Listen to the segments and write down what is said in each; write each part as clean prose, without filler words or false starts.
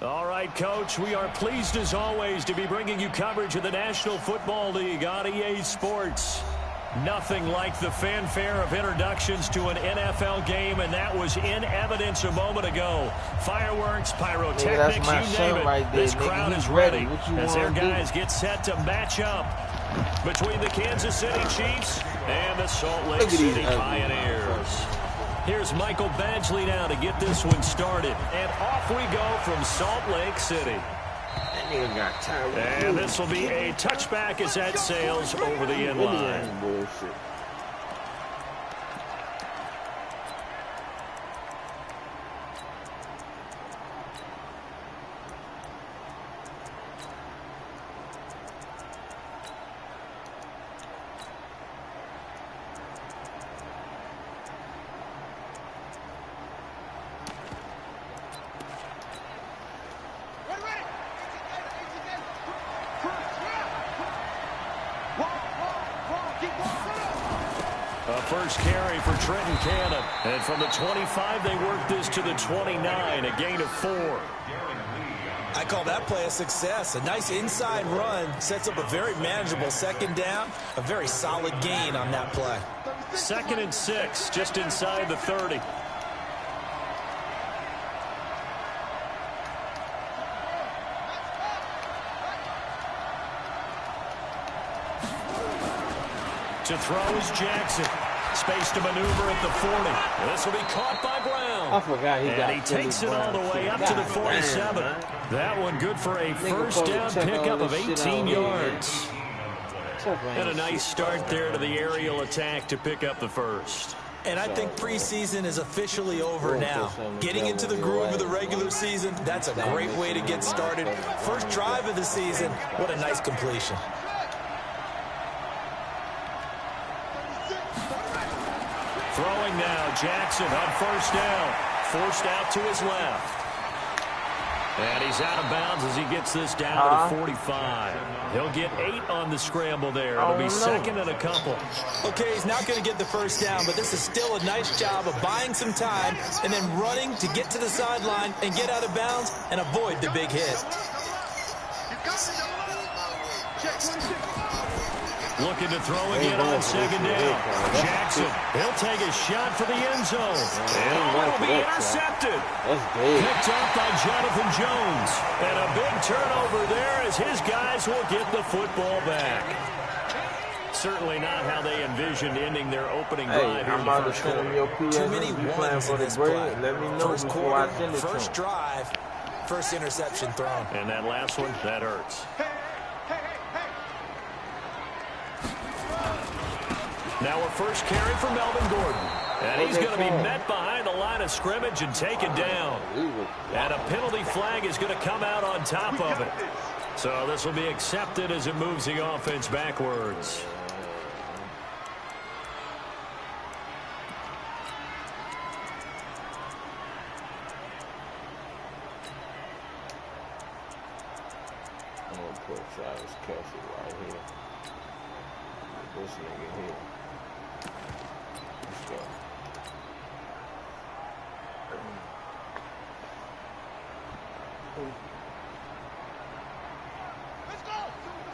All right, Coach, we are pleased as always to be bringing you coverage of the National Football League on EA Sports. Nothing like the fanfare of introductions to an NFL game, and that was in evidence a moment ago. Fireworks, pyrotechnics, you name it. Right there, this crowd is ready as their guys get set to match up between the Kansas City Chiefs and the Salt Lake City Pioneers. Here's Michael Badgley now to get this one started. And off we go from Salt Lake City. And this will be a touchback as that sails over the end line. First carry for Trenton Cannon. And from the 25, they work this to the 29, a gain of 4. I call that play a success. A nice inside run sets up a very manageable second down. A very solid gain on that play. 2nd and 6, just inside the 30. To throw is Jackson. Space to maneuver at the 40. This will be caught by Brown. I forgot he takes it all the way up to the 47. That one good for a first down pickup of 18 yards. And a nice start there to the aerial attack to pick up the first. And I think preseason is officially over now. Getting into the groove of the regular season, that's a great way to get started. First drive of the season, what a nice completion. Throwing now, Jackson on first down. Forced out to his left. And he's out of bounds as he gets this down to the 45. He'll get 8 on the scramble there. It'll be 2nd and a couple. Okay, he's not going to get the first down, but this is still a nice job of buying some time and then running to get to the sideline and get out of bounds and avoid the big hit. Looking to throw again on 2nd down. Jackson, he'll take a shot for the end zone. And it'll be intercepted. Picked up by Jonathan Jones. And a big turnover there as his guys will get the football back. Certainly not how they envisioned ending their opening drive here in the first quarter. Too many ones in this play. First quarter, first drive, first interception thrown. And that last one, that hurts. Now a first carry for Melvin Gordon. And he's going to be met behind the line of scrimmage and taken down. And a penalty flag is going to come out on top of it. So this will be accepted as it moves the offense backwards. I'm going to put Travis Kelsey right here. This nigga here. Let's go. Let's go!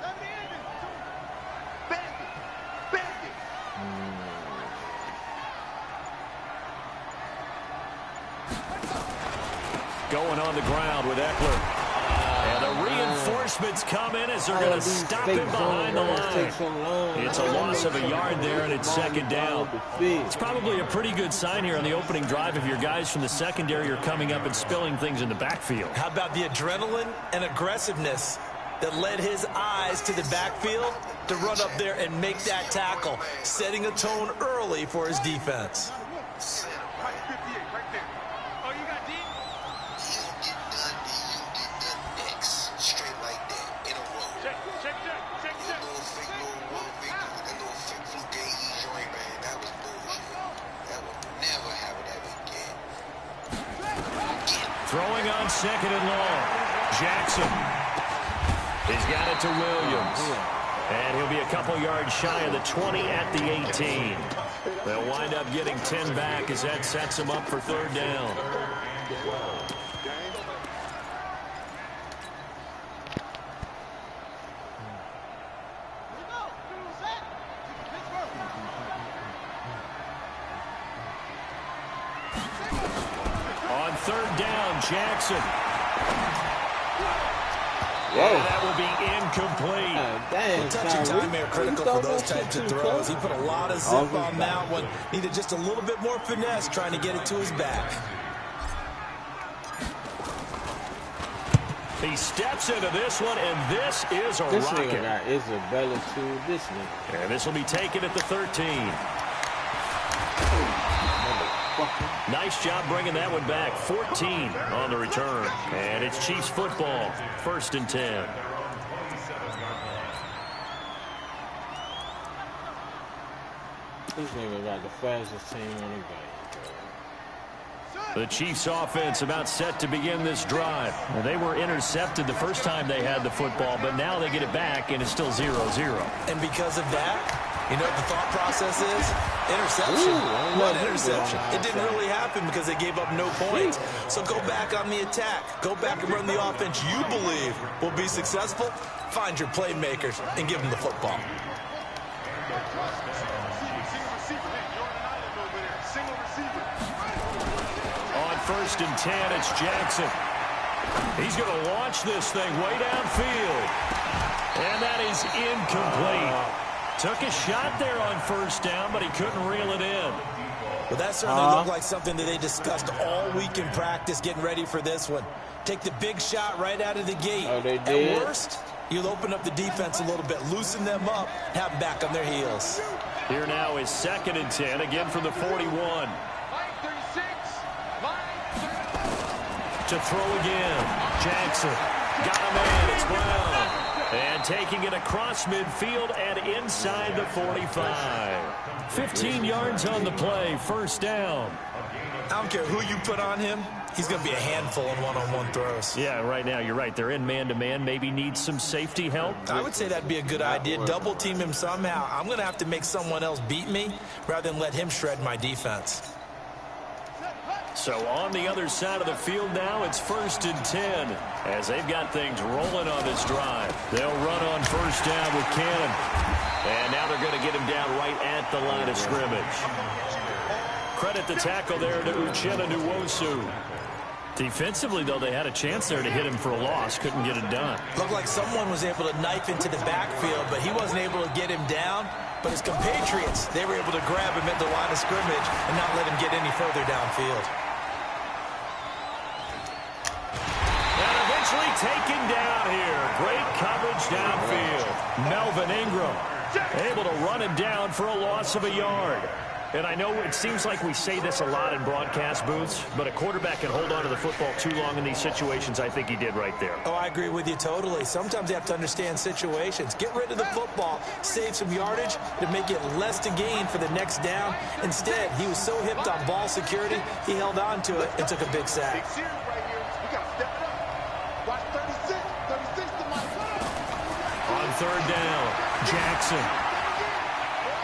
Have the end. Bang it! Bang it! Going on the ground with Eckler. And the reinforcements come in as they're going to stop him behind the line. It's a loss of a yard there, and it's 2nd down. It's probably a pretty good sign here on the opening drive if your guys from the secondary are coming up and spilling things in the backfield. How about the adrenaline and aggressiveness that led his eyes to the backfield to run up there and make that tackle, setting a tone early for his defense. Throwing on 2nd and long. Jackson. He's got it to Williams. And he'll be a couple yards shy of the 20 at the 18. They'll wind up getting 10 back as that sets them up for 3rd down. Jackson. Whoa. And that will be incomplete. Dang, Touch and time are critical for those types of throws. He put a lot of zip on that one. Needed just a little bit more finesse trying to get it to his back. He steps into this one, and this is a this rocket. Nigga got Isabella too. This nigga. And this will be taken at the 13. Nice job bringing that one back. 14 on the return. And it's Chiefs football. 1st and 10. This nigga got the fastest team on the game. The Chiefs offense about set to begin this drive. They were intercepted the first time they had the football, but now they get it back, and it's still 0-0. And because of that, you know what the thought process is? Interception. What interception? It didn't really happen because they gave up no points. So go back on the attack. Go back and run the offense you believe will be successful. Find your playmakers and give them the football. On 1st and 10, it's Jackson. He's going to launch this thing way downfield. And that is incomplete. Took a shot there on 1st down, but he couldn't reel it in. Well, that certainly looked like something that they discussed all week in practice getting ready for this one. Take the big shot right out of the gate. Oh, they did? At worst, you'll open up the defense a little bit, loosen them up, have them back on their heels. Here now is 2nd and 10, again from the 41. To throw again. Jackson got a man. It's Brown. And taking it across midfield and inside the 45. 15 yards on the play. 1st down. I don't care who you put on him. He's going to be a handful in one-on-one throws. Yeah, right now you're right. They're in man-to-man. Maybe needs some safety help. I would say that'd be a good idea. Double team him somehow. I'm going to have to make someone else beat me rather than let him shred my defense. So on the other side of the field now, it's 1st and 10 as they've got things rolling on this drive. They'll run on 1st down with Cannon. And now they're going to get him down right at the line of scrimmage. Credit the tackle there to Uchenna Nwosu. Defensively, though, they had a chance there to hit him for a loss. Couldn't get it done. Looked like someone was able to knife into the backfield, but he wasn't able to get him down. But his compatriots, they were able to grab him at the line of scrimmage and not let him get any further downfield. And eventually taken down here. Great coverage downfield. Melvin Ingram able to run him down for a loss of a yard. And I know it seems like we say this a lot in broadcast booths, but a quarterback can hold on to the football too long in these situations. I think he did right there. Oh, I agree with you totally. Sometimes you have to understand situations. Get rid of the football, save some yardage to make it less to gain for the next down. Instead, he was so hipped on ball security, he held on to it and took a big sack. On 3rd down, Jackson.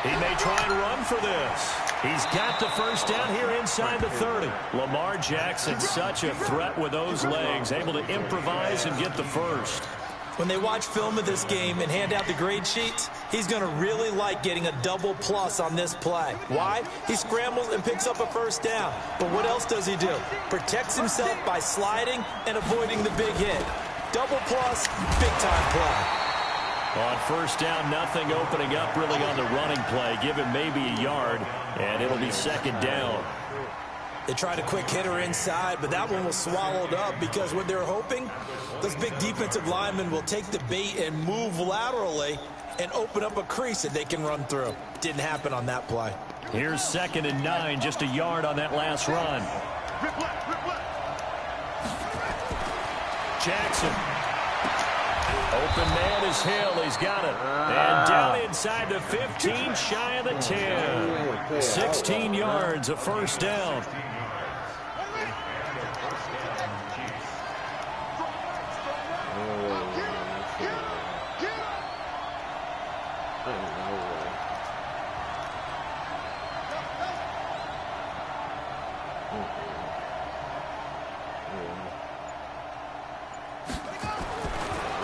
He may try and run for this. He's got the 1st down here inside the 30. Lamar Jackson, such a threat with those legs, able to improvise and get the 1st. When they watch film of this game and hand out the grade sheets, he's going to really like getting a double plus on this play. Why? He scrambles and picks up a 1st down. But what else does he do? Protects himself by sliding and avoiding the big hit. Double plus, big-time play. On 1st down, nothing opening up really on the running play. Give him maybe a yard, and it'll be 2nd down. They tried a quick hitter inside, but that one was swallowed up because what they're hoping, those big defensive linemen will take the bait and move laterally and open up a crease that they can run through. Didn't happen on that play. Here's 2nd and 9, just a yard on that last run. Jackson. Open man is Hill. He's got it. And down inside the 15, shy of the 10. 16 yards, a 1st down.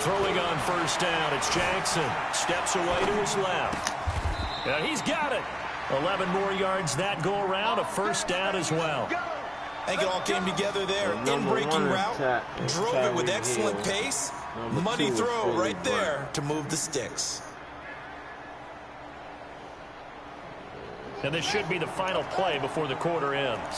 Throwing on 1st down, it's Jackson. Steps away to his left. And he's got it. 11 more yards that go around, a 1st down as well. I think it all came together there. In-breaking route, drove it with excellent pace. Money throw right there to move the sticks. And this should be the final play before the quarter ends.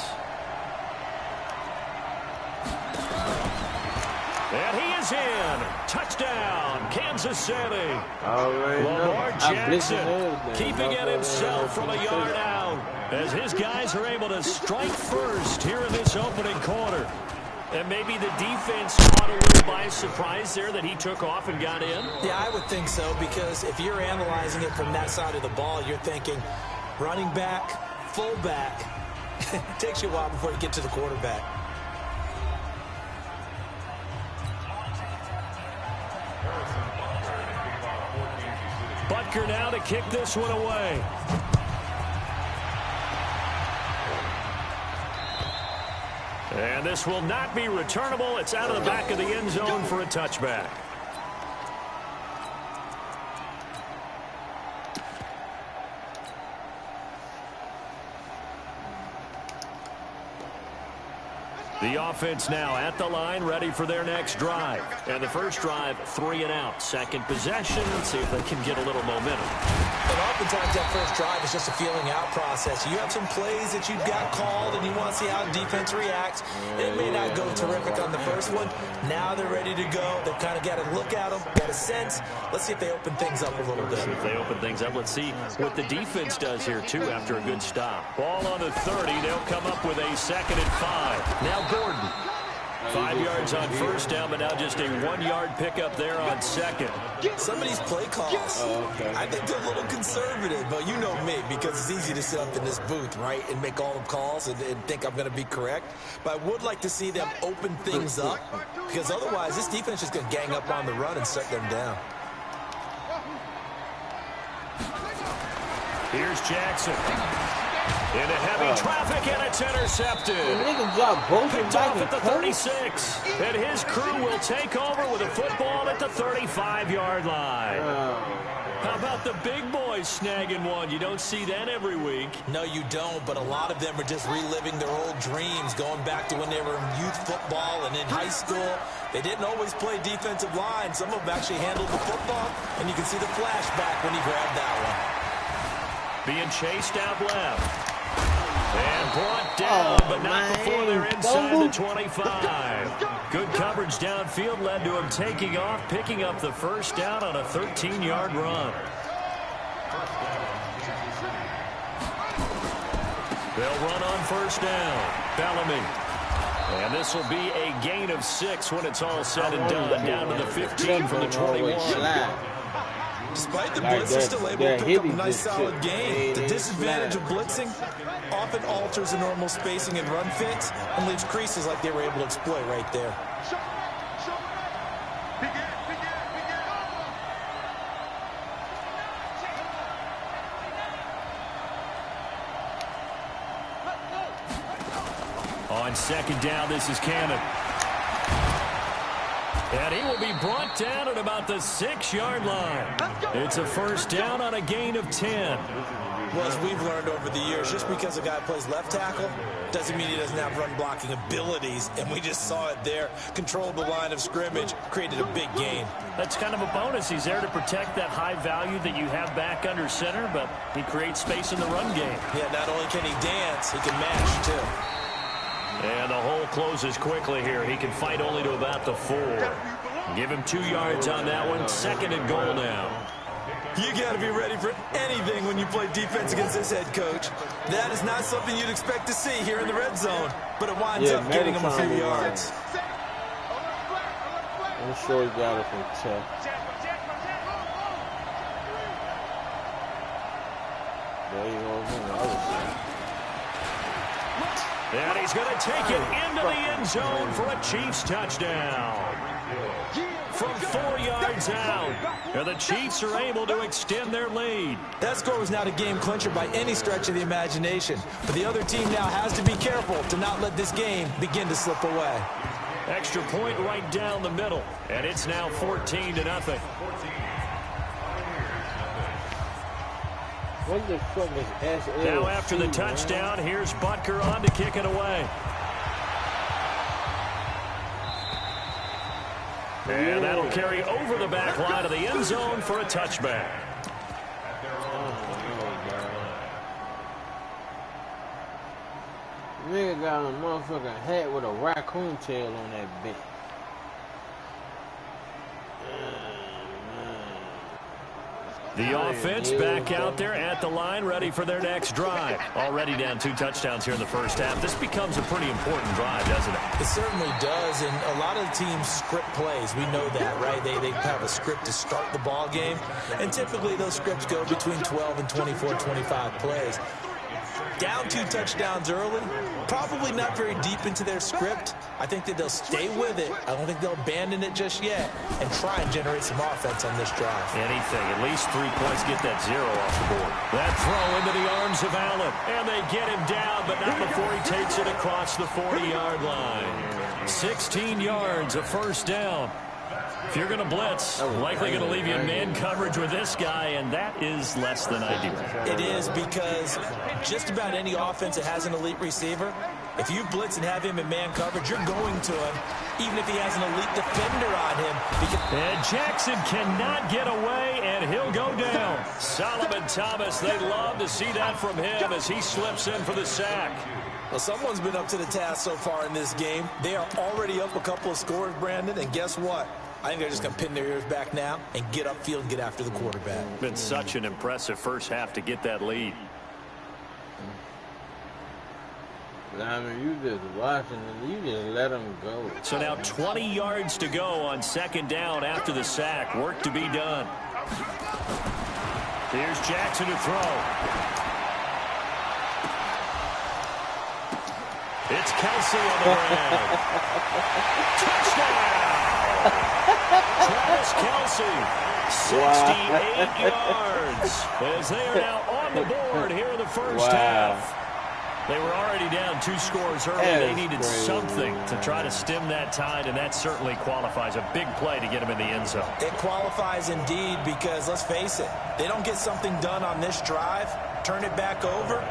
And he is in. Touchdown, Kansas City. Lamar Jackson keeping it himself from a yard out as his guys are able to strike first here in this opening quarter. And maybe the defense caught a little by surprise there that he took off and got in? Yeah, I would think so, because if you're analyzing it from that side of the ball, you're thinking running back, fullback. It takes you a while before you get to the quarterback. Butker now to kick this one away. And this will not be returnable. It's out of the back of the end zone for a touchback. The offense now at the line, ready for their next drive. And the first drive, 3 and out. Second possession. Let's see if they can get a little momentum. And oftentimes that first drive is just a feeling out process. You have some plays that you've got called and you want to see how defense reacts. It may not go terrific on the first one. Now they're ready to go. They've kind of got to look at them, got a sense. Let's see if they open things up a little bit. If they open things up, let's see what the defense does here, too, after a good stop. Ball on the 30. They'll come up with a 2nd and 5. Now Gordon. 5 yards on first down, but now just a 1-yard pickup there on second. Some of these play calls, I think they're a little conservative, but you know me, because it's easy to sit up in this booth, right, and make all the calls and think I'm going to be correct. But I would like to see them open things up, because otherwise this defense is going to gang up on the run and shut them down. Here's Jackson. Into heavy traffic, and it's intercepted. Picked off at the 36. And his crew will take over with a football at the 35-yard line. How about the big boys snagging one? You don't see that every week. No, you don't, but a lot of them are just reliving their old dreams, going back to when they were in youth football and in high school. They didn't always play defensive line. Some of them actually handled the football, and you can see the flashback when he grabbed that one. Being chased out left. And brought down, but not before they're inside the 25. Good coverage downfield led to him taking off, picking up the first down on a 13-yard run. They'll run on first down. Bellamy. And this will be a gain of 6 when it's all said and done. Down to the 15 from the 21. Despite the blitz, they're still able to pick up a nice solid gain. The disadvantage of blitzing often alters the normal spacing and run fits and leaves creases like they were able to exploit right there. On second down, this is Cannon. And he will be brought down at about the 6-yard line. It's a first down on a gain of 10. Well, as we've learned over the years, just because a guy plays left tackle doesn't mean he doesn't have run-blocking abilities. And we just saw it there. Controlled the line of scrimmage, created a big gain. That's kind of a bonus. He's there to protect that high value that you have back under center, but he creates space in the run game. Yeah, not only can he dance, he can mash, too. And the hole closes quickly here. He can fight only to about the 4. Give him 2 yards on that one. 2nd and goal now. You got to be ready for anything when you play defense against this head coach. That is not something you'd expect to see here in the red zone, but it winds up getting him a few yards. I'm sure he got it from Tech. There you go on the other side. And he's going to take it into the end zone for a Chiefs touchdown. From 4 yards out. And the Chiefs are able to extend their lead. That score was not a game clincher by any stretch of the imagination. But the other team now has to be careful to not let this game begin to slip away. Extra point right down the middle. And it's now 14-0. What the fuck is SL? Now after the touchdown, here's Butker on to kick it away. And that'll carry over the back line of the end zone for a touchback. Nigga got a motherfucking hat with a raccoon tail on that bitch. The offense back out there at the line, ready for their next drive. Already down 2 touchdowns here in the first half. This becomes a pretty important drive, doesn't it? It certainly does, and a lot of the teams script plays. We know that, right? They have a script to start the ball game, and typically those scripts go between 12 and 24, 25 plays. Down 2 touchdowns early, probably not very deep into their script. I think that they'll stay with it. I don't think they'll abandon it just yet and try and generate some offense on this drive. Anything, at least 3 points, get that 0 off the board. That throw into the arms of Allen, and they get him down, but not before he takes it across the 40-yard line. 16 yards, a first down. If you're going to blitz, likely going to leave you in man coverage with this guy, and that is less than ideal. It is, because just about any offense that has an elite receiver, if you blitz and have him in man coverage, you're going to him, even if he has an elite defender on him. And Jackson cannot get away, and he'll go down. Solomon Thomas, they'd love to see that from him as he slips in for the sack. Well, someone's been up to the task so far in this game. They are already up a couple of scores, Brandon, and guess what? I think they're just going to pin their ears back now and get upfield and get after the quarterback. Been such an impressive first half to get that lead. I mean, you just watching and you just let them go. So now 20 yards to go on second down after the sack. Work to be done. Here's Jackson to throw. It's Kelsey on the ground. Touchdown! Travis Kelsey, 68 yards, as they are now on the board here in the first half. They were already down 2 scores early. They needed something to try to stem that tide, and that certainly qualifies. A big play to get them in the end zone. It qualifies indeed, because let's face it, they don't get something done on this drive, turn it back over,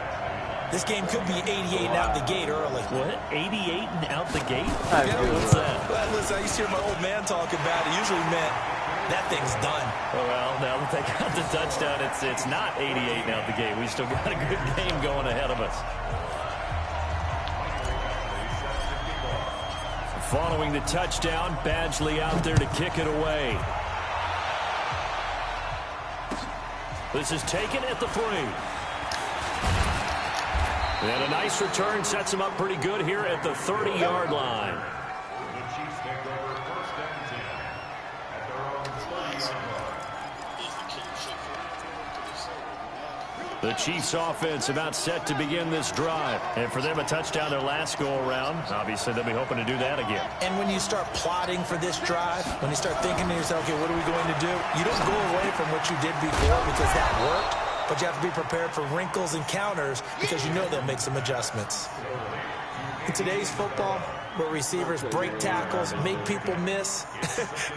this game could be 88 and out the gate early. What? 88 and out the gate? Yeah, what's that? Well, listen, I used to hear my old man talk about it. It usually meant that thing's done. Well, now that they got the touchdown, it's not 88 and out the gate. We still got a good game going ahead of us. Following the touchdown, Badgley out there to kick it away. This is taken at the 3. And a nice return sets him up pretty good here at the 30-yard line. The Chiefs offense about set to begin this drive. And for them, a touchdown their last go-around. Obviously, they'll be hoping to do that again. And when you start plotting for this drive, when you start thinking to yourself, okay, what are we going to do? You don't go away from what you did before because that worked. But you have to be prepared for wrinkles and counters because you know they'll make some adjustments. In today's football, where receivers break tackles, make people miss,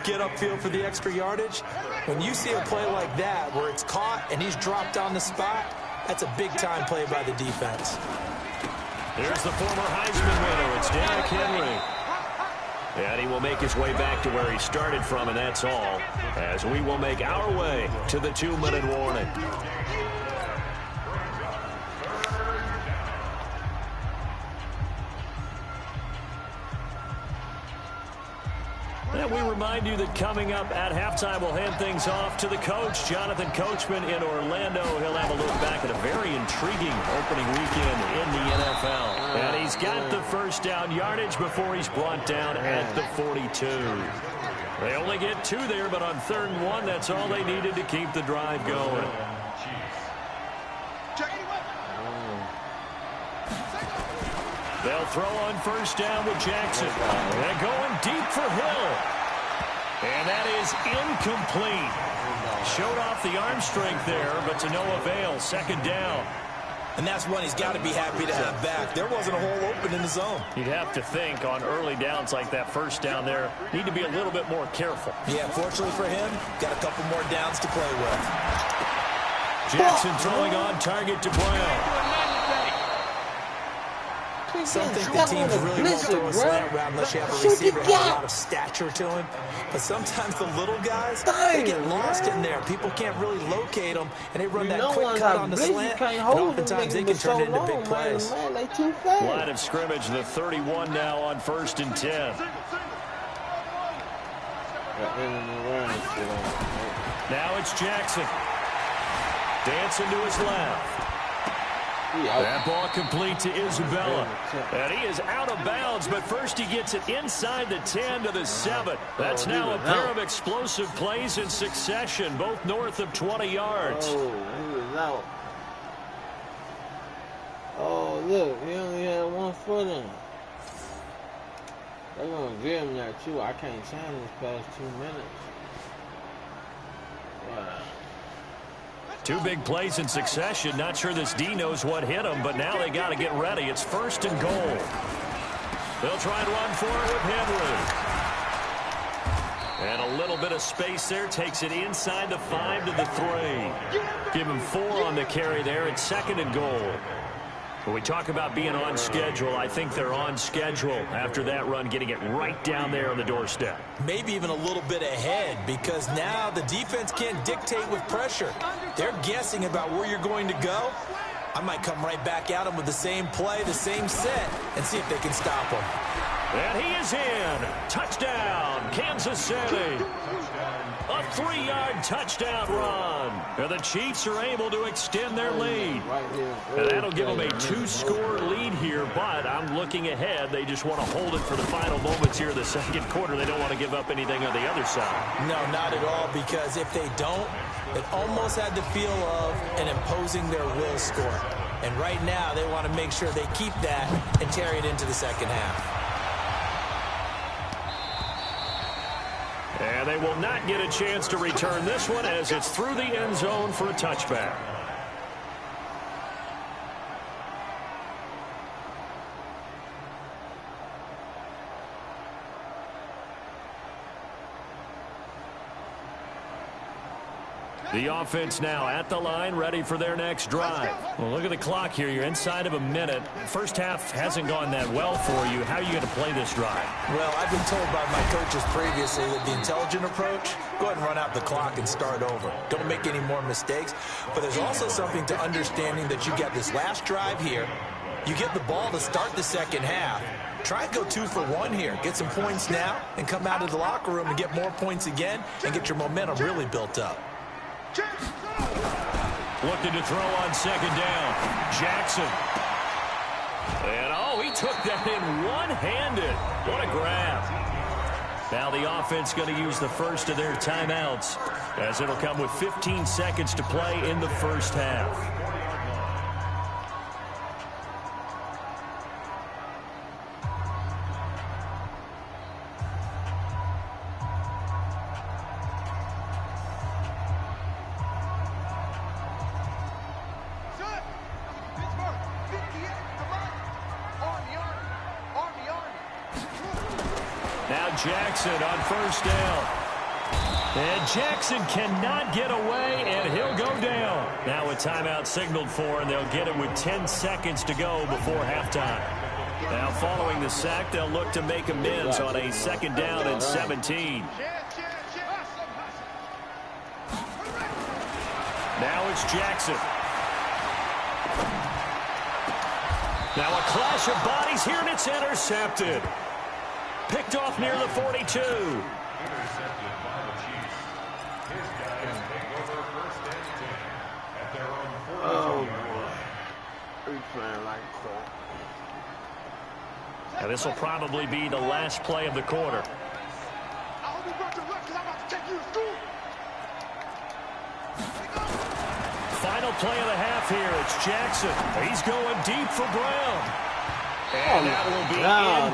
get upfield for the extra yardage, when you see a play like that where it's caught and he's dropped on the spot, that's a big-time play by the defense. There's the former Heisman winner. It's Derrick Henry. And he will make his way back to where he started from, and that's all, as we will make our way to the 2-minute warning. And we remind you that coming up at halftime, we'll hand things off to the coach, Jonathan Coachman in Orlando. He'll have a look back at a very intriguing opening weekend in the NFL. And he's got the first down yardage before he's brought down at the 42. They only get 2 there, but on 3rd and 1, that's all they needed to keep the drive going. They'll throw on first down with Jackson. They're going deep for Hill. And that is incomplete. Showed off the arm strength there, but to no avail. 2nd down. And that's one he's got to be happy to have back. There wasn't a hole open in the zone. You'd have to think on early downs like that, first down there, need to be a little bit more careful. Yeah, fortunately for him, got a couple more downs to play with. Jackson throwing on target to Brown. Some think the teams really won't throw a slant route unless you have a receiver who has a lot of stature to him. But sometimes the little guys, they get lost in there. People can't really locate them, and they run that quick cut on the slant, and oftentimes they can turn it into big plays. Line of scrimmage, the 31 now on 1st and 10. Now it's Jackson. Dancing to his left. That ball complete to Isabella. And he is out of bounds, but first he gets it inside the 10 to the 7. That's now a pair of explosive plays in succession, both north of 20 yards. Oh, he was out. Oh, look, he only had 1 foot in. They're going to give him that, too. I can't sign this past 2 minutes. Wow. 2 big plays in succession. Not sure this D knows what hit him, but now they got to get ready. It's 1st and goal. They'll try and run for it with Henry. And a little bit of space there. Takes it inside the 5 to the 3. Give him 4 on the carry there. It's 2nd and goal. When we talk about being on schedule, I think they're on schedule after that run, getting it right down there on the doorstep. Maybe even a little bit ahead, because now the defense can't dictate with pressure. They're guessing about where you're going to go. I might come right back at them with the same play, the same set, and see if they can stop them. And he is in. Touchdown, Kansas City. A 3-yard touchdown run. And the Chiefs are able to extend their lead. And that'll give them a 2-score lead here, but I'm looking ahead. They just want to hold it for the final moments here of the 2nd quarter. They don't want to give up anything on the other side. No, not at all, because if they don't, it almost had the feel of an imposing their will score. And right now, they want to make sure they keep that and carry it into the 2nd half. And they will not get a chance to return this one as it's through the end zone for a touchback. The offense now at the line, ready for their next drive. Well, look at the clock here. You're inside of a minute. First half hasn't gone that well for you. How are you going to play this drive? Well, I've been told by my coaches previously that the intelligent approach, go ahead and run out the clock and start over. Don't make any more mistakes. But there's also something to understanding that you got this last drive here. You get the ball to start the 2nd half. Try and go 2 for 1 here. Get some points now and come out of the locker room and get more points again and get your momentum really built up. Looking to throw on 2nd down. Jackson. And, oh, he took that in one-handed. What a grab. Now the offense going to use the first of their timeouts, as it'll come with 15 seconds to play in the 1st half. Jackson on 1st down. And Jackson cannot get away, and he'll go down. Now a timeout signaled for, and they'll get it with 10 seconds to go before halftime. Now following the sack, they'll look to make amends on a 2nd down and 17. Now it's Jackson. Now a clash of bodies here, and it's intercepted. Picked off near the 42. Oh, boy. He's playing like crap. Now this will probably be the last play of the quarter. Final play of the half here. It's Jackson. He's going deep for Brown. And that will be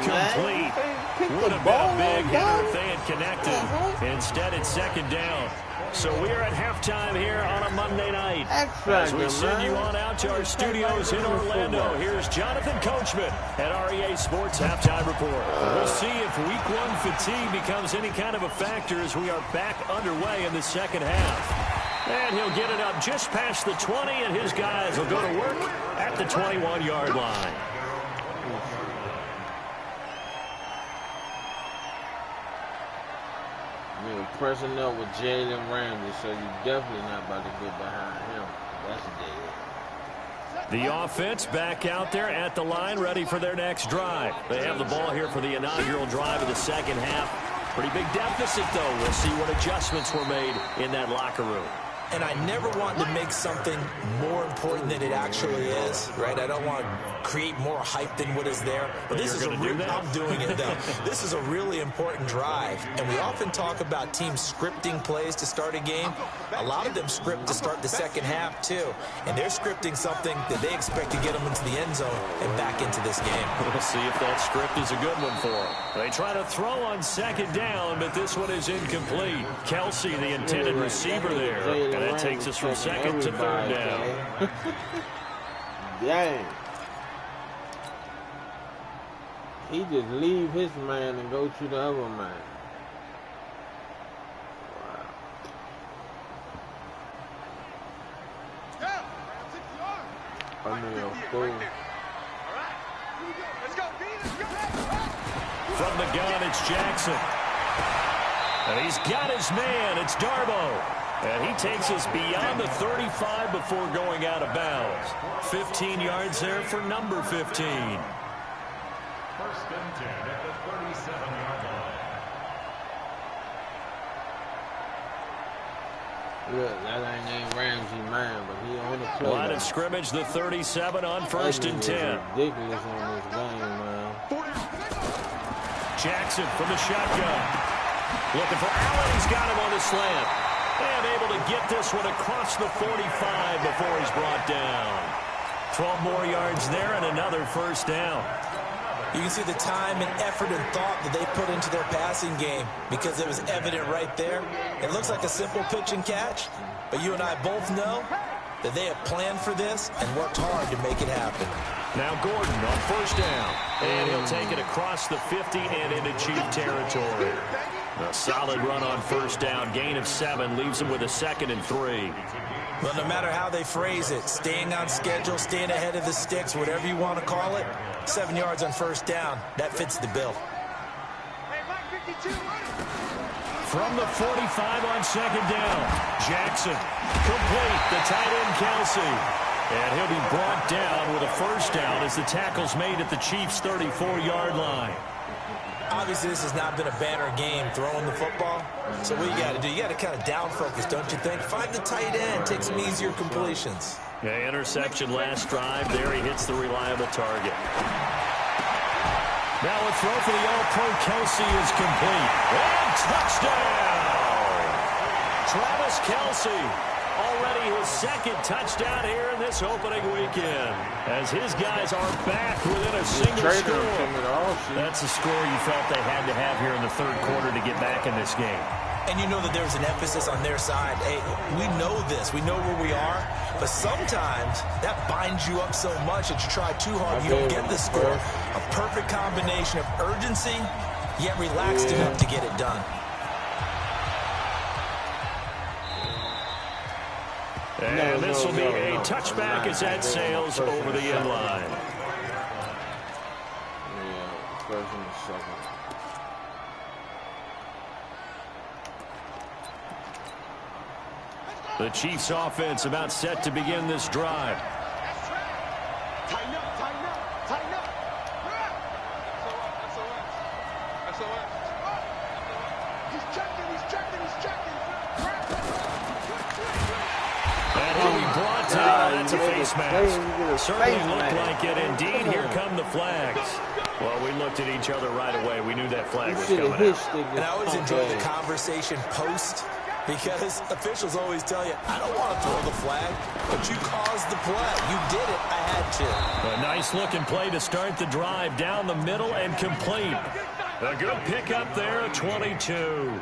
incomplete. Would have been a big hitter if they had connected. Instead, it's 2nd down. So we are at halftime here on a Monday night. As we send you on out to our studios in Orlando, here's Jonathan Coachman at REA Sports Halftime Report. We'll see if Week 1 fatigue becomes any kind of a factor as we are back underway in the 2nd half. And he'll get it up just past the 20, and his guys will go to work at the 21-yard line. You're pressing up with Jalen Ramsey, so you're definitely not about to get behind him. That's a dead. The offense back out there at the line, ready for their next drive. They have the ball here for the inaugural drive of the second half. Pretty big deficit, though. We'll see what adjustments were made in that locker room. And I never want to make something more important than it actually is, right? I don't want to create more hype than what is there. But this is a real, I'm doing it, though. This is a really important drive. And we often talk about teams scripting plays to start a game. A lot of them script to start the second half, too. And they're scripting something that they expect to get them into the end zone and back into this game. We'll see if that script is a good one for them. They try to throw on second down, but this one is incomplete. Kelsey, the intended receiver there. And that takes us from second to third down. Dang. He just leave his man and go to the other man. Wow. Unreal fool. From the gun, it's Jackson. And he's got his man. It's Darbo. And he takes us beyond the 35 before going out of bounds. 15 yards there for number 15. First and 10 at the 37-yard line. Look, that ain't Ramsey man, but he on the play. Line of scrimmage, the 37 on first and 10. Ridiculous on this game, man. Jackson from the shotgun. Looking for Allen. He's got him on the slant. And able to get this one across the 45 before he's brought down. 12 more yards there and another first down. You can see the time and effort and thought that they put into their passing game because it was evident right there. It looks like a simple pitch and catch, but you and I both know that they have planned for this and worked hard to make it happen. Now Gordon on first down. And he'll take it across the 50 and into Chief territory. A solid run on first down. Gain of 7 leaves him with a 2nd and 3. Well, no matter how they phrase it, staying on schedule, staying ahead of the sticks, whatever you want to call it, 7 yards on first down, that fits the bill. From the 45 on second down, Jackson complete, the tight end Kelsey. And he'll be brought down with a first down as the tackle's made at the Chiefs' 34-yard line. Obviously, this has not been a banner game throwing the football. So what you got to do, you got to kind of down focus, don't you think? Find the tight end, take some easier completions. Yeah, interception last drive. There he hits the reliable target. Now a throw for the All-Pro Kelsey is complete. And touchdown! Travis Kelsey. Already his 2nd touchdown here in this opening weekend. As his guys are back within a single score. That's the score you felt they had to have here in the 3rd quarter to get back in this game. And you know that there's an emphasis on their side. Hey, we know this. We know where we are. But sometimes that binds you up so much that you try too hard, you don't get the score. A perfect combination of urgency, yet relaxed enough to get it done. And this will be a touchback as that sails over the end line. Yeah, first and second. The Chiefs offense about set to begin this drive. Tighten up, tighten up, tighten up. SOS. He's checking, he's checking, he's checking. And he'll be brought down. That's a face mask. Certainly looked like it. Indeed, here come the flags. Well, we looked at each other right away. We knew that flag was coming out. And I always enjoy the conversation post, because officials always tell you, I don't want to throw the flag, but you caused the play. You did it. I had to. A nice-looking play to start the drive down the middle and complete. A good pickup there at 22.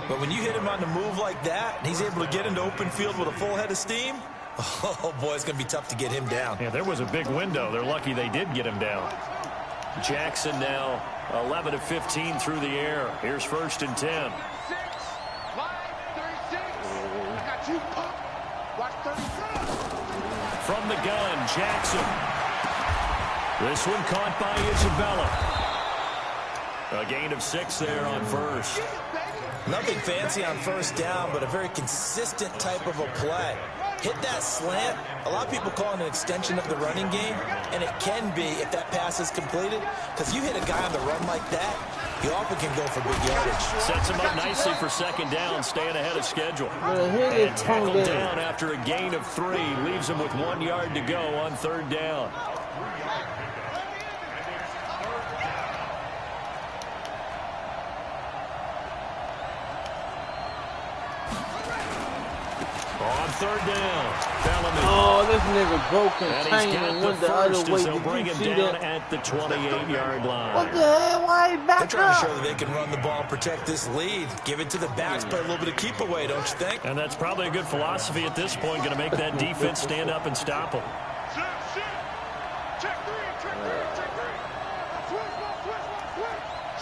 But when you hit him on the move like that, and he's able to get into open field with a full head of steam, oh, boy, it's going to be tough to get him down. Yeah, there was a big window. They're lucky they did get him down. Jackson now 11 of 15 through the air. Here's first and 10. From the gun, Jackson. This one caught by Isabella. A gain of 6 there on first. Nothing fancy on first down, but a very consistent type of a play. Hit that slant. A lot of people call it an extension of the running game, and it can be if that pass is completed, because you hit a guy on the run like that, he often can go for big yardage. Sets him up nicely for second down, staying ahead of schedule. And tackled down after a gain of 3. Leaves him with 1 yard to go on third down. On third down, Bellamy. Oh, this nigga broke and And he's tangling got and the went the other first way. as they'll Did bring you him see down that? at the 28-yard line. What the hell? Why he They're back trying to up? show that they can run the ball and protect this lead. Give it to the backs, play a little bit of keep away, don't you think? And that's probably a good philosophy at this point, going to make that defense stand up and stop him. Check 3, check 3, check 3.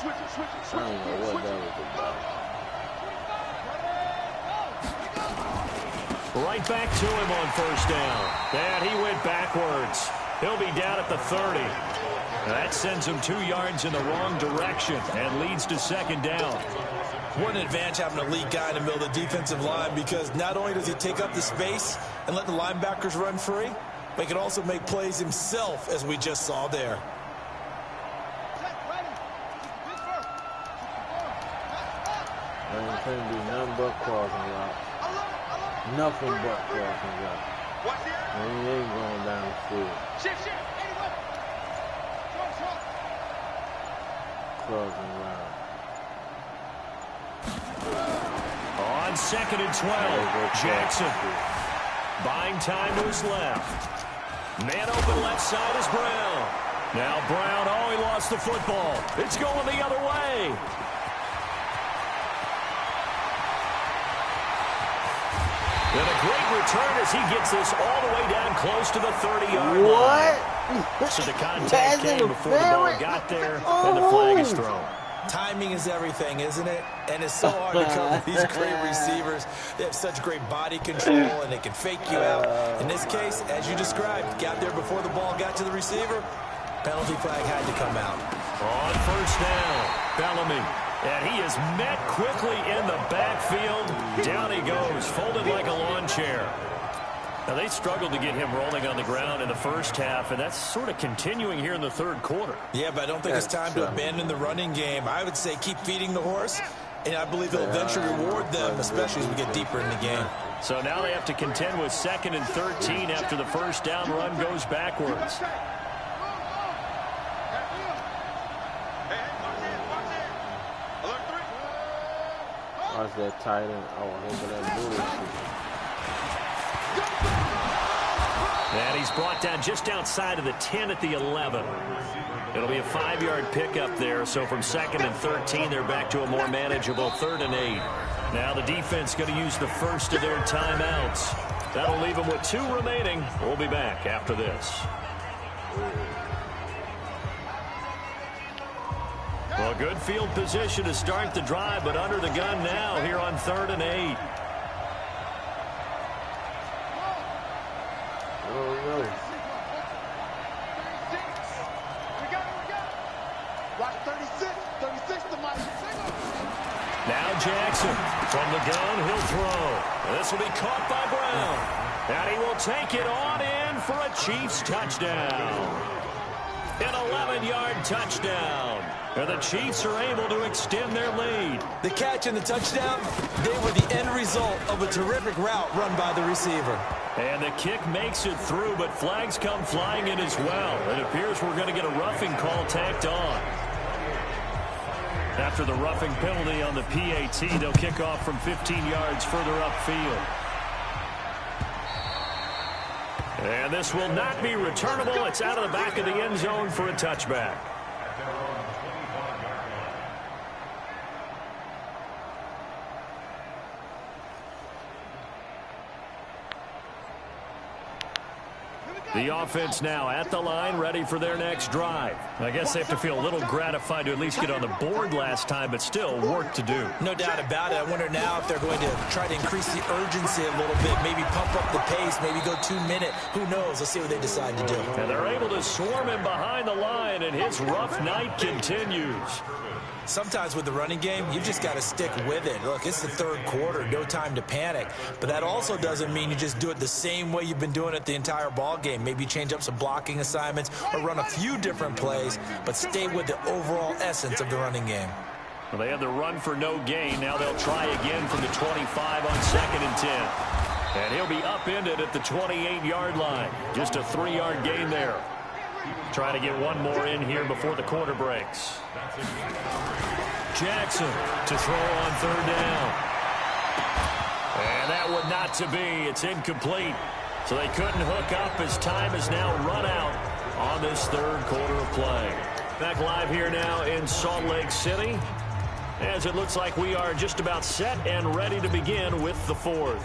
Switch it, switch it, switch it. I don't know what that was about. Right back to him on first down. And he went backwards. He'll be down at the 30. That sends him 2 yards in the wrong direction and leads to second down. What an advantage having a lead guy in the middle of the defensive line, because not only does he take up the space and let the linebackers run free, but he can also make plays himself, as we just saw there. I ain't trying to do nothing but crossing route. Nothing but crossing route. And he ain't going down the field. Crossing route. On second and 12, Jackson buying time to his left. Man open left side is Brown. Now Brown, oh, he lost the football. It's going the other way. And a great return as he gets this all the way down close to the 30-yard line. What? So the contact came before the ball got there, and the flag is thrown. Timing is everything, isn't it? And it's so hard to cover these great receivers. They have such great body control, and they can fake you out. In this case, as you described, got there before the ball got to the receiver. Penalty flag had to come out. On first down, Bellamy. And he is met quickly in the backfield. Down he goes, folded like a lawn chair. Now, they struggled to get him rolling on the ground in the first half, and that's sort of continuing here in the third quarter. Yeah, but I don't think it's time to abandon the running game. I would say keep feeding the horse, and I believe it'll eventually reward them, especially as we get deeper in the game. So now they have to contend with second and 13 after the first down run goes backwards. Watch that tight end. Oh, look at that bullshit. And he's brought down just outside of the 10 at the 11. It'll be a 5-yard pickup there. So from second and 13, they're back to a more manageable 3rd and 8. Now the defense going to use the first of their timeouts. That'll leave them with 2 remaining. We'll be back after this. Well, good field position to start the drive, but under the gun now here on 3rd and 8. Oh, no. Watch 36 to Mike. Now Jackson from the gun, he'll throw. This will be caught by Brown. And he will take it on in for a Chiefs touchdown. An 11-yard touchdown. And the Chiefs are able to extend their lead. The catch and the touchdown, they were the end result of a terrific route run by the receiver. And the kick makes it through, but flags come flying in as well. It appears we're going to get a roughing call tacked on. After the roughing penalty on the PAT, they'll kick off from 15 yards further upfield. And this will not be returnable. It's out of the back of the end zone for a touchback. The offense now at the line, ready for their next drive. I guess they have to feel a little gratified to at least get on the board last time, but still work to do. No doubt about it. I wonder now if they're going to try to increase the urgency a little bit, maybe pump up the pace, maybe go 2-minute. Who knows? Let's see what they decide to do. And they're able to swarm him behind the line, and his rough night continues. Sometimes with the running game, you've just got to stick with it. Look, it's the third quarter, no time to panic. But that also doesn't mean you just do it the same way you've been doing it the entire ball game. Maybe change up some blocking assignments or run a few different plays, but stay with the overall essence of the running game. Well, they had the run for no gain. Now they'll try again from the 25 on 2nd and 10. And he'll be upended at the 28-yard line. Just a 3-yard gain there. Trying to get one more in here before the quarter breaks. Jackson to throw on 3rd down. And that one not to be. It's incomplete. So they couldn't hook up as time is now run out on this 3rd quarter of play. Back live here now in Salt Lake City, as it looks like we are just about set and ready to begin with the 4th.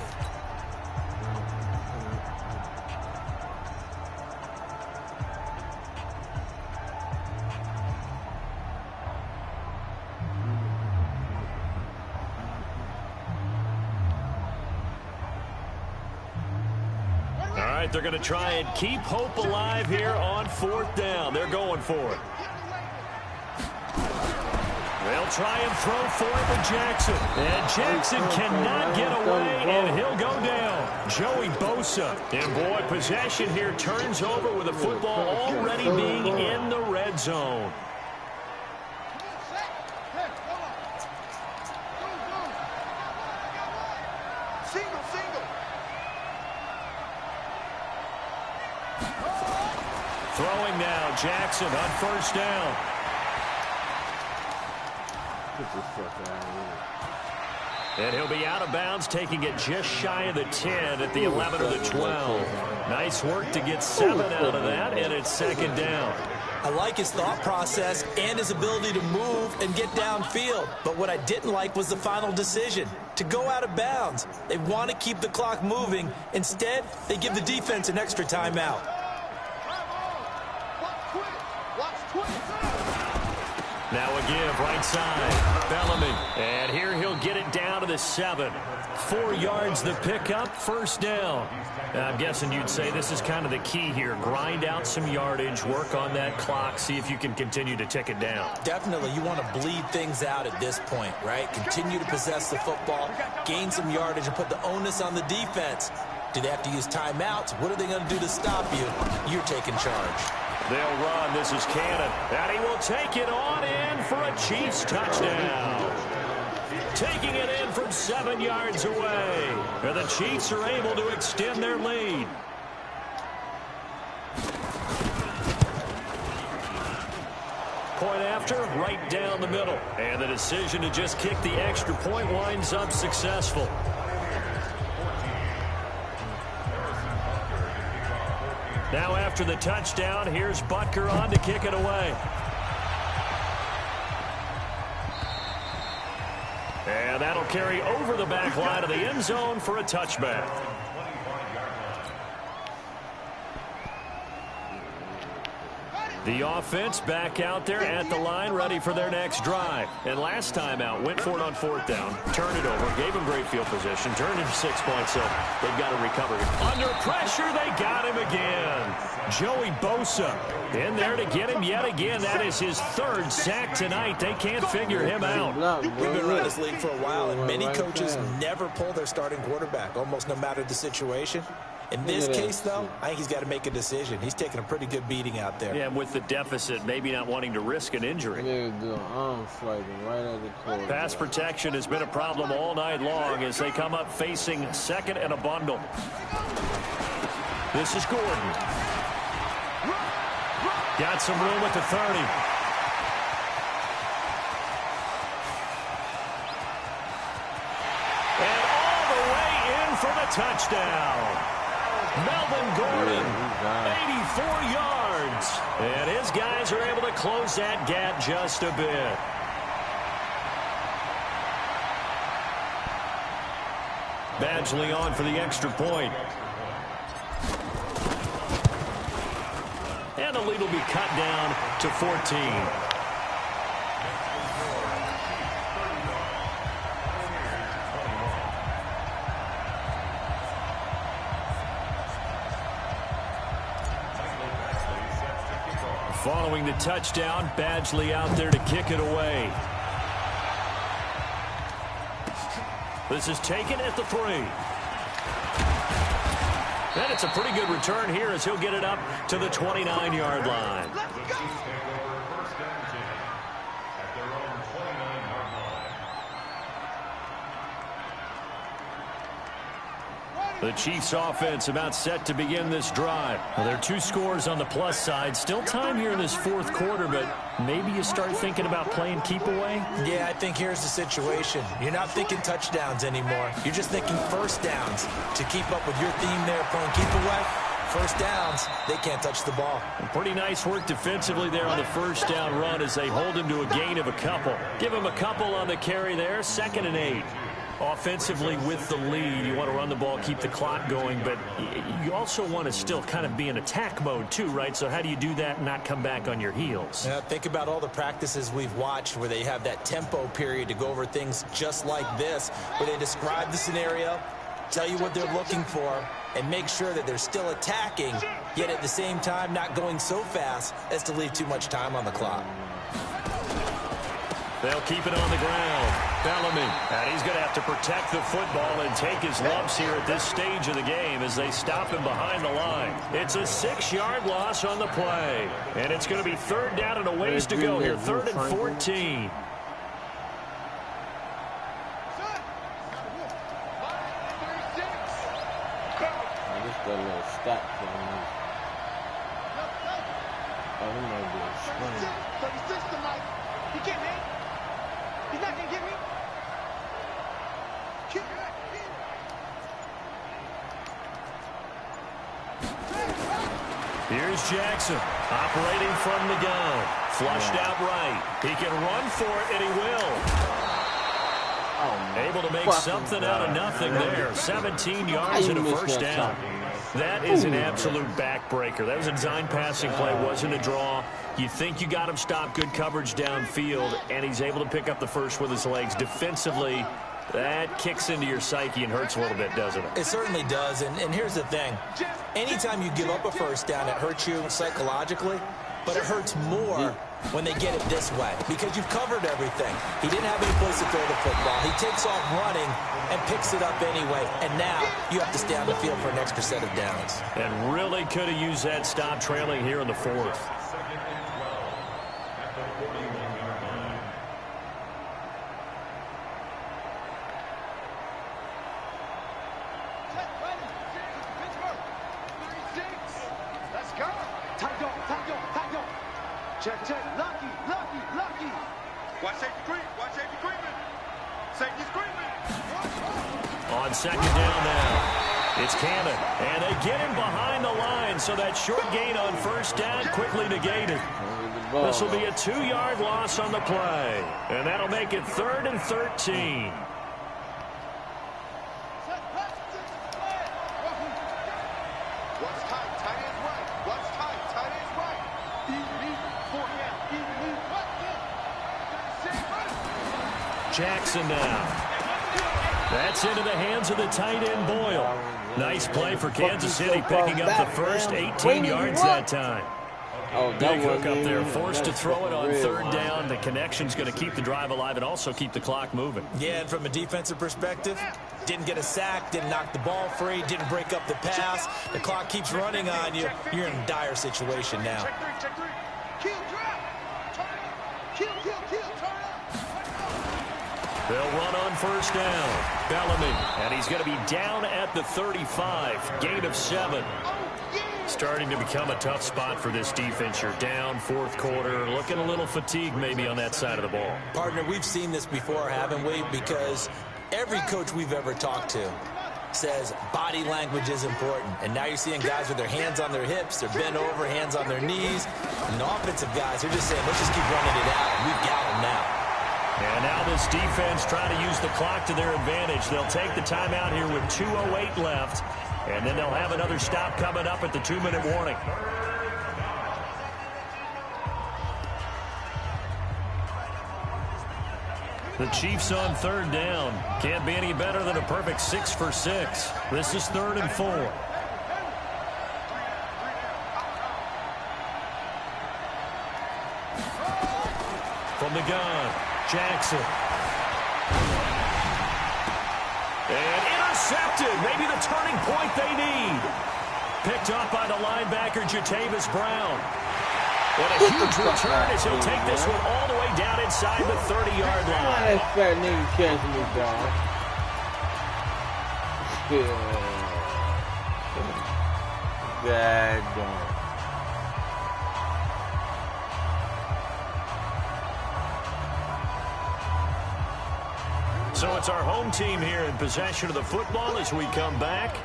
All right, they're going to try and keep hope alive here on 4th down. They're going for it. They'll try and throw for it with Jackson. And Jackson cannot get away, and he'll go down. Joey Bosa. And, boy, possession here turns over with the football already being in the red zone. Throwing now, Jackson on 1st down. And he'll be out of bounds, taking it just shy of the 10 at the 11 or the 12. Nice work to get 7 out of that, and it's 2nd down. I like his thought process and his ability to move and get downfield. But what I didn't like was the final decision, to go out of bounds. They want to keep the clock moving. Instead, they give the defense an extra timeout. Now a give, right side. Bellamy. And here he'll get it down to the 7. 4 yards the pickup, 1st down. Now, I'm guessing you'd say this is kind of the key here. Grind out some yardage, work on that clock, see if you can continue to tick it down. Definitely, you want to bleed things out at this point, right? Continue to possess the football, gain some yardage, and put the onus on the defense. Do they have to use timeouts? What are they going to do to stop you? You're taking charge. They'll run. This is Cannon. And he will take it on in for a Chiefs touchdown. Taking it in from 7 yards away. And the Chiefs are able to extend their lead. Point after, right down the middle. And the decision to just kick the extra point winds up successful. Now after the touchdown, here's Butker on to kick it away. And that'll carry over the back line of the end zone for a touchback. The offense back out there at the line, ready for their next drive. And last time out, went for it on 4th down, turned it over, gave him great field position, turned into 6 points, so they've got to recover. Under pressure, they got him again. Joey Bosa in there to get him yet again. That is his 3rd sack tonight. They can't figure him out. We've been running this league for a while, and many coaches never pull their starting quarterback, almost no matter the situation. In this case, though, I think he's got to make a decision. He's taking a pretty good beating out there. Yeah, with the deficit, maybe not wanting to risk an injury. Pass protection has been a problem all night long as they come up facing 2nd and a bundle. This is Gordon. Got some room at the 30. And all the way in for the touchdown. Melvin Gordon, 84 yards. And his guys are able to close that gap just a bit. Badgley on for the extra point. And the lead will be cut down to 14. Following the touchdown, Badgley out there to kick it away. This is taken at the 3. And it's a pretty good return here as he'll get it up to the 29-yard line. The Chiefs offense about set to begin this drive. Well, there are 2 scores on the plus side. Still time here in this fourth quarter, but maybe you start thinking about playing keep away? Yeah, I think here's the situation. You're not thinking touchdowns anymore. You're just thinking first downs. To keep up with your theme there, playing keep away, first downs, they can't touch the ball. Pretty nice work defensively there on the first down run as they hold him to a gain of a couple. Give him a couple on the carry there, 2nd and 8. Offensively with the lead, you want to run the ball, keep the clock going, but you also want to still kind of be in attack mode too, right? So how do you do that and not come back on your heels? Yeah, think about all the practices we've watched where they have that tempo period to go over things just like this, where they describe the scenario, tell you what they're looking for, and make sure that they're still attacking, yet at the same time not going so fast as to leave too much time on the clock. They'll keep it on the ground. Bellamy. And he's going to have to protect the football and take his lumps here at this stage of the game as they stop him behind the line. It's a 6-yard loss on the play. And it's going to be 3rd down and a ways to go here. 3rd and 14. Just a little stop for me. Oh, he might be a screen. 36 to Mike. He can't hit. He's not going to get me. Here's Jackson, operating from the gun. Flushed out right. He can run for it, and he will. Oh, able to make something out of nothing there. 17 yards and a first down. That is an absolute backbreaker. That was a design passing play, wasn't a draw. You think you got him stopped, good coverage downfield, and he's able to pick up the first with his legs. Defensively, that kicks into your psyche and hurts a little bit, doesn't it? It certainly does, and here's the thing. Anytime you give up a first down, it hurts you psychologically, but it hurts more when they get it this way because you've covered everything. He didn't have any place to throw the football. He takes off running and picks it up anyway, and now you have to stay on the field for an extra set of downs. And really could have used that stop trailing here in the 4th. Check. Lucky. Watch safety creep. Watch safety creeping. Safety's creeping. On 2nd down now, it's Cannon. And they get him behind the line, so that short gain on first down quickly negated. This will be a 2-yard loss on the play. And that'll make it 3rd and 13. Jackson now. That's into the hands of the tight end, Boyle. Nice play for Kansas City, picking up the first 18 yards that time. Big hook up there, forced to throw it on 3rd down. The connection's going to keep the drive alive and also keep the clock moving. Yeah, and from a defensive perspective, didn't get a sack, didn't knock the ball free, didn't break up the pass. The clock keeps running on you. You're in a dire situation now. Check 3. Kill, drop. Turn up. Kill, turn up. They'll run on first down. Bellamy, and he's going to be down at the 35. Gain of 7. Starting to become a tough spot for this defense. You're down 4th quarter. Looking a little fatigued maybe on that side of the ball. Partner, we've seen this before, haven't we? Because every coach we've ever talked to says body language is important. And now you're seeing guys with their hands on their hips, they're bent over, hands on their knees. And the offensive guys, they're just saying, let's just keep running it out. We've got them now. And now this defense trying to use the clock to their advantage. They'll take the timeout here with 2:08 left. And then they'll have another stop coming up at the 2-minute warning. The Chiefs on 3rd down. Can't be any better than a perfect 6 for 6. This is 3rd and 4. From the gun, Jackson. intercepted. Maybe the turning point they need. Picked off by the linebacker, Jatavis Brown. And a huge return as he'll take this one all the way down inside the 30-yard line. Why that fat nigga catching me, dog? Daggone. So it's our home team here in possession of the football as we come back.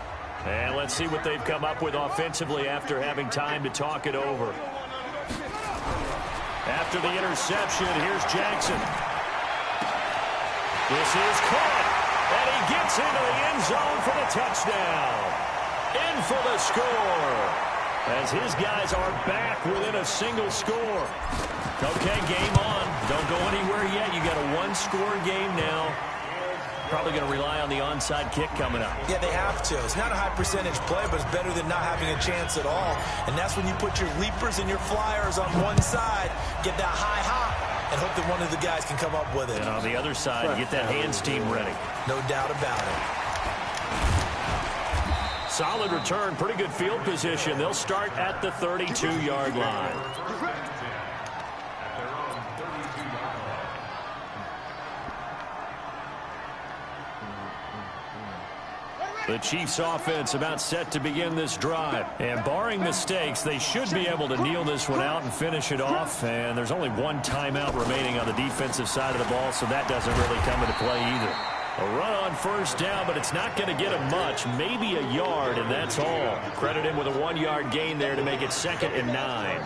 And let's see what they've come up with offensively after having time to talk it over. After the interception, here's Jackson. This is caught, and he gets into the end zone for the touchdown. In for the score, as his guys are back within a single score. Okay, game on. Don't go anywhere yet. You got a one-score game now. Probably going to rely on the onside kick coming up. Yeah, they have to. It's not a high percentage play, but it's better than not having a chance at all. And that's when you put your leapers and your flyers on one side, get that high hop, and hope that one of the guys can come up with it. And on the other side, get that hands team ready. No doubt about it. Solid return, pretty good field position. They'll start at the 32-yard line. The Chiefs offense about set to begin this drive. And barring mistakes, they should be able to kneel this one out and finish it off. And there's only one timeout remaining on the defensive side of the ball, so that doesn't really come into play either. A run on first down, but it's not going to get him much. Maybe a yard, and that's all. Credit him with a 1-yard gain there to make it 2nd and 9.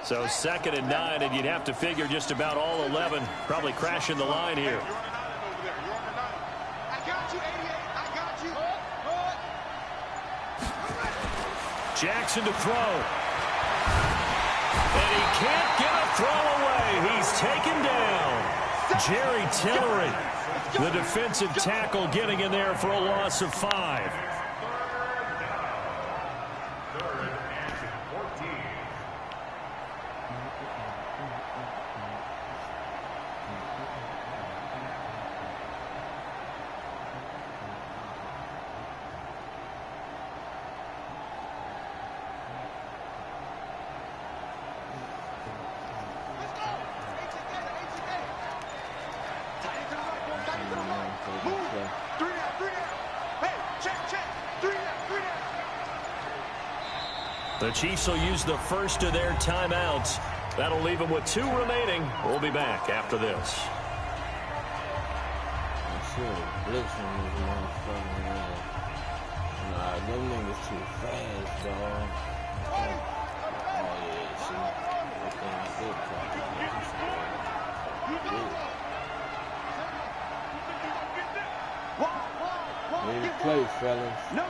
So 2nd and 9, and you'd have to figure just about all 11 probably crashing the line here. Jackson to throw. And he can't get a throw away. He's taken down. Jerry Tillery, the defensive tackle, getting in there for a loss of 5. The Chiefs will use the first of their timeouts. That'll leave them with 2 remaining. We'll be back after this. Nah, them niggas too fast, dog. Oh, yeah, see? Ready to play, fellas. No.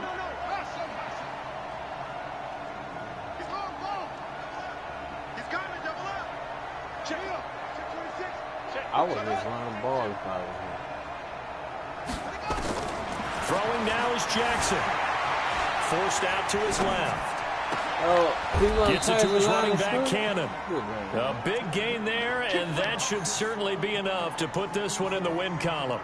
I would just run the ball if I was here. Throwing now is Jackson. Forced out to his left. Gets it to his running back, Cannon. A big gain there, and that should certainly be enough to put this one in the win column.